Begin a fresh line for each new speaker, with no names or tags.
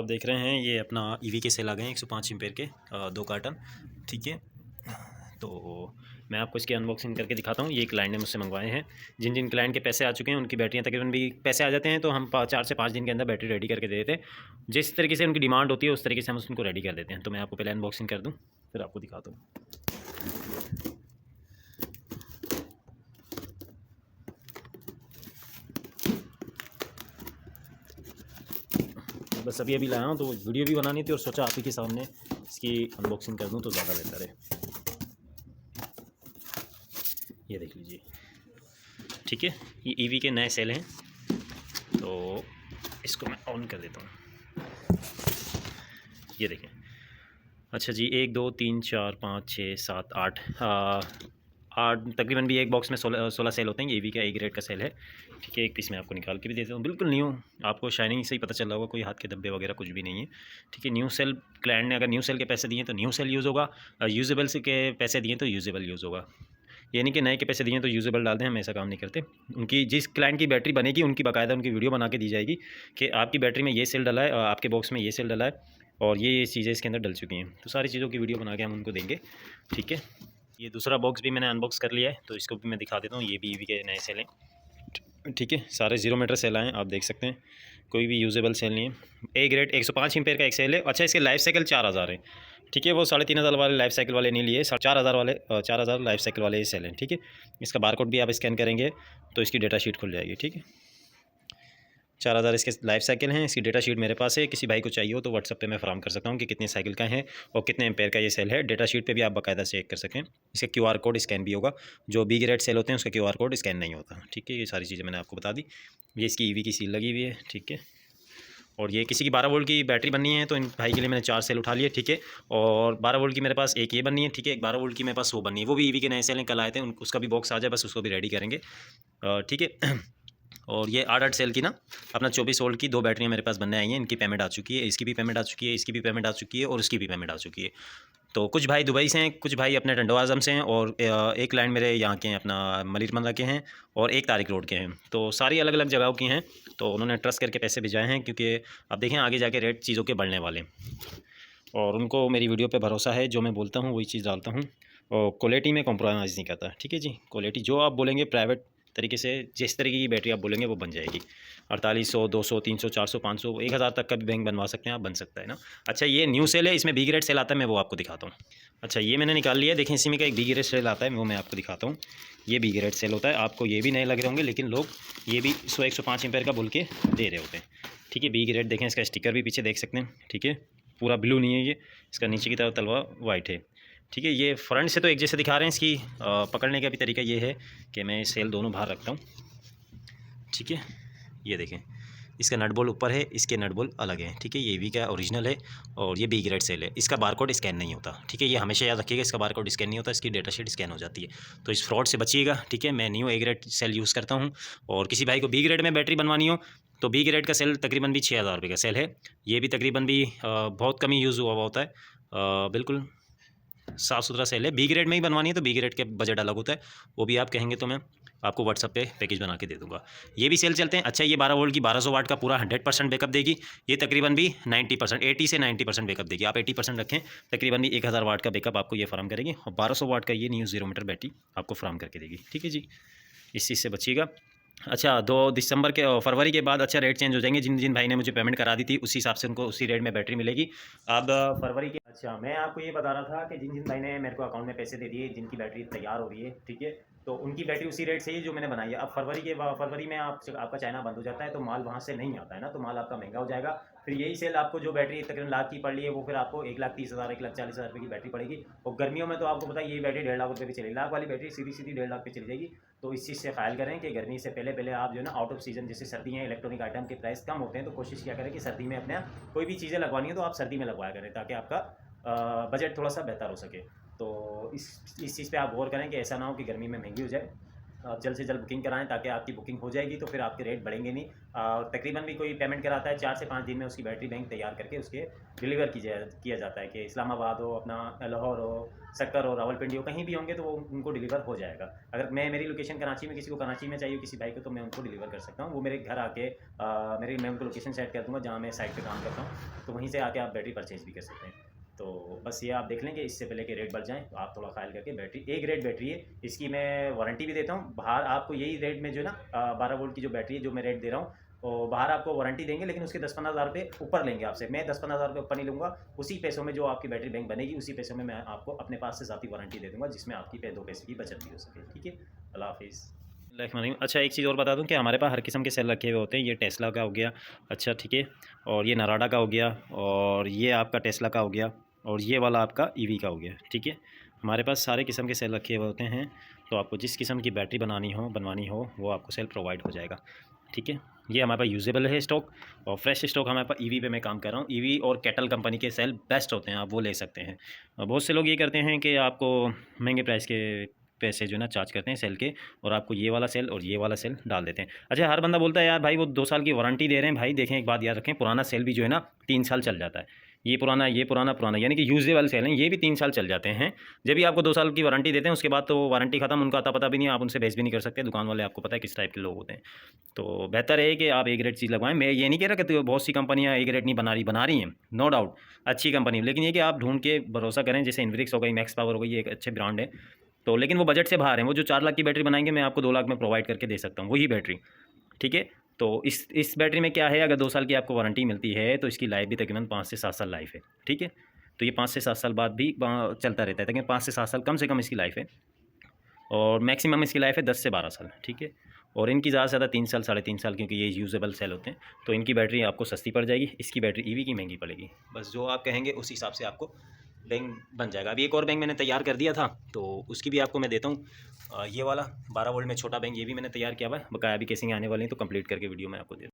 आप देख रहे हैं ये अपना ईवी के सेल आ गए हैं 105 एम्पेयर के 2 कार्टन। ठीक है, तो मैं आपको इसकी अनबॉक्सिंग करके दिखाता हूँ। ये क्लाइंट ने मुझसे मंगवाए हैं। जिन जिन क्लाइंट के पैसे आ चुके हैं उनकी बैटरियाँ तकरीबन भी पैसे आ जाते हैं तो हम 4 से 5 दिन के अंदर बैटरी रेडी करके दे देते हैं। जिस तरीके से उनकी डिमांड होती है उस तरीके से हम उनको रेडी कर देते हैं। तो मैं आपको पहले अनबॉक्सिंग कर दूँ फिर आपको दिखाता हूँ। बस अभी लाया हूँ तो वीडियो भी बनानी थी और सोचा आप ही के सामने इसकी अनबॉक्सिंग कर दूँ तो ज़्यादा बेहतर है। ये देख लीजिए, ठीक है, ये ईवी के नए सेल हैं तो इसको मैं ऑन कर देता हूँ। ये देखें, अच्छा जी, 1 2 3 4 5 6 7 8 8 तकरीबन भी एक बॉक्स में 16 सेल होते हैं। ये ईवी का ए ग्रेड का सेल है। ठीक है, एक पीस मैं आपको निकाल के भी देता हूँ, बिल्कुल न्यू, आपको शाइनिंग से ही पता चल रहा होगा, कोई हाथ के धब्बे वगैरह कुछ भी नहीं है। ठीक है, न्यू सेल क्लाइंट ने अगर न्यू सेल के पैसे दिए तो न्यू सेल यूज़ होगा, यूजेबल से के पैसे दिए तो यूजेबल यूज़ होगा। ये नहीं कि नए के पैसे दिए तो यूजेबल डाल दें, हम ऐसा काम नहीं करते। उनकी जिस क्लाइंट की बैटरी बनेगी उनकी बाकायदा उनकी वीडियो बना के दी जाएगी कि आपकी बैटरी में ये सेल डला है, आपके बॉक्स में ये सेल डला है और ये चीज़ें इसके अंदर डल चुकी हैं, तो सारी चीज़ों की वीडियो बना के हम उनको देंगे। ठीक है, ये दूसरा बॉक्स भी मैंने अनबॉक्स कर लिया है तो इसको भी मैं दिखा देता हूँ। ये भी ईवी के नए सेल हैं। ठीक है, सारे 0 मीटर सेल आए हैं, आप देख सकते हैं, कोई भी यूजेबल सेल नहीं है। ए ग्रेड 105 एम्पेयर का एक सेल है। अच्छा, इसके लाइफ साइकिल 4000 है। ठीक है, वो 3500 वाले लाइफ साइकिल वाले नहीं लिए, 4000 वाले 4000 लाइफ साइकिल वाले ये सेल हैं। ठीक है, इसका बारकोड भी आप स्कैन करेंगे तो इसकी डेटा शीट खुल जाएगी। ठीक है, 4000 इसके लाइफ साइकिल हैं। इसकी डेटा शीट मेरे पास है, किसी भाई को चाहिए हो तो व्हाट्सअप पे मैं फराम कर सकता हूँ कि कितने साइकिल का है और कितने एम्पेयर का ये सेल है। डेटा शीट पे भी आप बाकायदा चेक कर सकें। इसका QR कोड स्कैन भी होगा। जो बी ग्रेड सेल होते हैं उसका QR कोड स्कैन नहीं होता। ठीक है, ये सारी चीज़ें मैंने आपको बता दी। ये इसकी ईवी की सील लगी हुई है। ठीक है, और ये किसी की 12 वोल्ट की बैटरी बननी है तो इन भाई के लिए मैंने 4 सेल उठा लिए। ठीक है, और 12 वोल्ट की मेरे पास एक ये बननी है। ठीक है, एक 12 वोल्ट की मेरे पास वो बननी है, वो भी ईवी के नए सेल हैं, कल आए थे, उसका भी बॉक्स आ जाए बस उसको भी रेडी करेंगे। ठीक है, और ये 8 सेल की ना अपना 24 वोल्ट की 2 बैटरियाँ मेरे पास बनने आई हैं। इनकी पेमेंट आ चुकी है, इसकी भी पेमेंट आ चुकी है, इसकी भी पेमेंट आ चुकी है और उसकी भी पेमेंट आ चुकी है। तो कुछ भाई दुबई से हैं, कुछ भाई अपने टंडो आज़म से हैं और एक क्लाइंट मेरे यहाँ के हैं, अपना मलिरमंदा के हैं और एक तारिक रोड के हैं। तो सारी अलग अलग जगहों की हैं, तो उन्होंने ट्रस्ट करके पैसे भिजाए हैं क्योंकि आप देखें आगे जाके रेट चीज़ों के बढ़ने वाले हैं और उनको मेरी वीडियो पे भरोसा है। जो मैं बोलता हूँ वही चीज़ डालता हूँ और क्वालिटी में कॉम्प्रोमाइज़ नहीं करता। ठीक है जी, क्वालिटी जो आप बोलेंगे प्राइवेट तरीके से, जिस तरीके की बैटरी आप बोलेंगे वो बन जाएगी। 4800 200 300 400 500 1000 तक का भी बैंक बनवा सकते हैं आप, बन सकता है ना। अच्छा, ये न्यू सेल है, इसमें बी ग्रेड सेल आता है, मैं वो आपको दिखाता हूँ। अच्छा, ये मैंने निकाल लिया, देखें इसी में का एक बी ग्रेड सेल आता है, वो मैं आपको दिखाता हूँ। ये बी ग्रेड सेल होता है, आपको ये भी नए लग रहे होंगे लेकिन लोग ये भी 105 एम्पेयर का बोल के दे रहे होते हैं। ठीक है, बी ग्रेड देखें, इसका स्टिकर भी पीछे देख सकते हैं। ठीक है, पूरा ब्लू नहीं है ये, इसका नीचे की तरफ तलवा वाइट है। ठीक है, ये फ्रंट से तो एक जैसे दिखा रहे हैं, इसकी पकड़ने का भी तरीका ये है कि मैं सेल दोनों बाहर रखता हूँ। ठीक है, ये देखें, इसका नट बोल्ट ऊपर है, इसके नट बोल्ट अलग है। ठीक है, ये ईवी का ओरिजिनल है और ये बी ग्रेड सेल है। इसका बारकोड स्कैन नहीं होता। ठीक है, ये हमेशा याद रखिएगा, इसका बारकोड स्कैन नहीं होता, इसकी डेटा शीट स्कैन हो जाती है, तो इस फ्रॉड से बचिएगा। ठीक है, मैं new A grade cell use करता हूँ और किसी भाई को बी ग्रेड में बैटरी बनवानी हो तो बी ग्रेड का सेल तकरीबन भी 6000 रुपये का सेल है। ये भी तकरीबन भी बहुत कम ही यूज़ हुआ होता है, बिल्कुल साफ़ सुथरा सेल है। बी ग्रेड में ही बनवानी है तो बी ग्रेड के बजट अलग होता है, वो भी आप कहेंगे तो मैं आपको व्हाट्सअप पे पैकेज बना के दे दूंगा। ये भी सेल चलते हैं। अच्छा, ये 12 वोल्ट की 1200 वाट का पूरा 100% बैकअप देगी। ये तकरीबन भी 90% 80 से 90% बैकअप देगी। आप 80% रखें, तकरीबन भी 1000 वाट का बैकअप आपको ये फराम करेगी और 1200 वाट का ये न्यू 0 मीटर बैटरी आपको फराम करके देगी। ठीक है जी, इस चीज़ से बचिएगा। अच्छा, 2 दिसंबर के फरवरी के बाद अच्छा रेट चेंज हो जाएंगे। जिन जिन भाई ने मुझे पेमेंट करा दी थी उसी हिसाब से उनको उसी रेट में बैटरी मिलेगी। अब फरवरी के, अच्छा मैं आपको ये बता रहा था कि जिन जिन भाई ने मेरे को अकाउंट में पैसे दे दिए, जिनकी बैटरी तैयार हो रही है, ठीक है, तो उनकी बैटरी उसी रेट से ही जो मैंने बनाई है। अब फरवरी में आपका चाइना बंद हो जाता है तो माल वहाँ से नहीं आता है ना, तो माल आपका महंगा हो जाएगा। फिर यही सेल आपको जो बैटरी तकरीबन लाख की पड़ रही है वो फिर आपको 1,30,000 1,40,000 रुपये की बैटरी पड़ेगी। और गर्मियों में तो आपको पता है यही बैटरी 1.5 लाख रुपये की चलेगी। लाख वाली बैटरी सीधी सीधी 1.5 लाख पे चली जाएगी। तो इस चीज़ से ख्याल करें कि गर्मी से पहले पहले आप जो है ना आउट ऑफ सीज़न, जैसे सर्दी है, इलेक्ट्रॉनिक आइटम के प्राइस कम होते हैं, तो कोशिश क्या करें कि सर्दी में अपने कोई भी चीज़ें लगवानी है तो आप सर्दी में लगवाया करें ताकि आपका बजट थोड़ा सा बेहतर हो सके। तो इस चीज़ पे आप गौर करें कि ऐसा ना हो कि गर्मी में महंगी हो जाए आप जल्द से जल्द बुकिंग कराएं, ताकि आपकी बुकिंग हो जाएगी तो फिर आपके रेट बढ़ेंगे नहीं। तकरीबन भी कोई पेमेंट कराता है 4 से 5 दिन में उसकी बैटरी बैंक तैयार करके उसके डिलीवर किया जाता है, कि इस्लामाबाद हो, अपना लाहौर हो, सक्कर हो, रावलपिंडी हो, कहीं भी होंगे तो वो उनको डिलीवर हो जाएगा। अगर मेरी लोकेशन कराची में, किसी को कराची में चाहिए किसी भाई को, तो मैं उनको डिलीवर कर सकता हूँ। वो मेरे घर आके मैं उनको लोकेशन सेट कर दूँगा जहाँ मैं साइट पे काम करता हूँ, तो वहीं से आके आप बैटरी परचेज़ भी कर सकते हैं। तो बस ये आप देख लेंगे, इससे पहले कि रेट बढ़ जाए तो आप थोड़ा ख्याल करके। बैटरी ए ग्रेड बैटरी है, इसकी मैं वारंटी भी देता हूँ। बाहर आपको यही रेट में जो है ना 12 वोल्ट की जो बैटरी है जो मैं रेट दे रहा हूँ, और बाहर आपको वारंटी देंगे, लेकिन उसके 10-15 हज़ार रुपये ऊपर लेंगे आपसे। मैं 10-15 हज़ार रुपये ऊपर नहीं लूँगा। उसी पैसों में जो आपकी बैटरी बैंक बनेगी, उसी पैसों में मैं आपको अपने पास से ज़ाती वारंटी दे दूँगा, जिसमें आपकी 2 पैसे की बचत भी हो सके। ठीक है, अल्लाह हाफिज़। अच्छा, एक चीज़ और बता दूं कि हमारे पास हर किस्म के सेल रखे हुए होते हैं। ये टेस्ला का हो गया, अच्छा ठीक है, और ये नराडा का हो गया, और ये आपका टेस्ला का हो गया, और ये वाला आपका ईवी का हो गया। ठीक है, हमारे पास सारे किस्म के सेल रखे हुए होते हैं, तो आपको जिस किस्म की बैटरी बनवानी हो वो आपको सेल प्रोवाइड हो जाएगा। ठीक है, ये हमारे पास यूजेबल है स्टॉक, और फ्रेश स्टॉक हमारे पास ईवी पे मैं काम कर रहा हूँ। ईवी और कैटल कंपनी के सेल बेस्ट होते हैं, आप वो ले सकते हैं। बहुत से लोग ये करते हैं कि आपको महंगे प्राइस के पैसे जो है ना चार्ज करते हैं सेल के, और आपको ये वाला सेल और ये वाला सेल डाल देते हैं। अच्छा, हर बंदा बोलता है यार भाई वो 2 साल की वारंटी दे रहे हैं। भाई देखें, एक बात याद रखें, पुराना सेल भी जो है ना 3 साल चल जाता है। ये पुराना, यानी कि यूजेबल सेल हैं, ये भी 3 साल चल जाते हैं। जब भी आपको 2 साल की वारंटी देते हैं, उसके बाद तो वारंटी खत्म, उनका अता पता भी नहीं, आप उनसे बेच भी नहीं कर सकते। दुकान वाले आपको पता है किस टाइप के लोग होते हैं। तो बेहतर है कि आप ए ग्रेड चीज़ लगवाएं। मैं ये नहीं कह रहा कि तो बहुत सी कंपनियां ए ग्रेड नहीं बना रही हैं, नो डाउट अच्छी कंपनी, लेकिन ये कि आप ढूंढ के भरोसा करें। जैसे इन्फिनिक्स हो गई, मैक्स पावर हो गई, ये एक अच्छे ब्रांड है, तो लेकिन वो बजट से बाहर है। वो जो 4 लाख की बैटरी बनाएंगे, मैं आपको 2 लाख में प्रोवाइड करके दे सकता हूँ वही बैटरी। ठीक है, तो इस बैटरी में क्या है, अगर 2 साल की आपको वारंटी मिलती है तो इसकी लाइफ भी तकरीबन 5 से 7 साल लाइफ है। ठीक है, तो ये 5 से 7 साल बाद भी चलता रहता है, तकरीबन 5 से 7 साल कम से कम इसकी लाइफ है, और मैक्सिमम इसकी लाइफ है 10 से 12 साल। ठीक है, और इनकी ज़्यादा से ज़्यादा 3 साल, 3.5 साल, क्योंकि ये यूजेबल सेल होते हैं, तो इनकी बैटरी आपको सस्ती पड़ जाएगी। इसकी बैटरी ईवी की महंगी पड़ेगी। बस जो आप कहेंगे उस हिसाब से आपको बैंक बन जाएगा। अभी एक और बैंक मैंने तैयार कर दिया था, तो उसकी भी आपको मैं देता हूँ। ये वाला 12 वोल्ट में छोटा बैंक, ये भी मैंने तैयार किया हुआ है। बकाया भी केसिंग आने वाली हैं, तो कंप्लीट करके वीडियो में आपको दे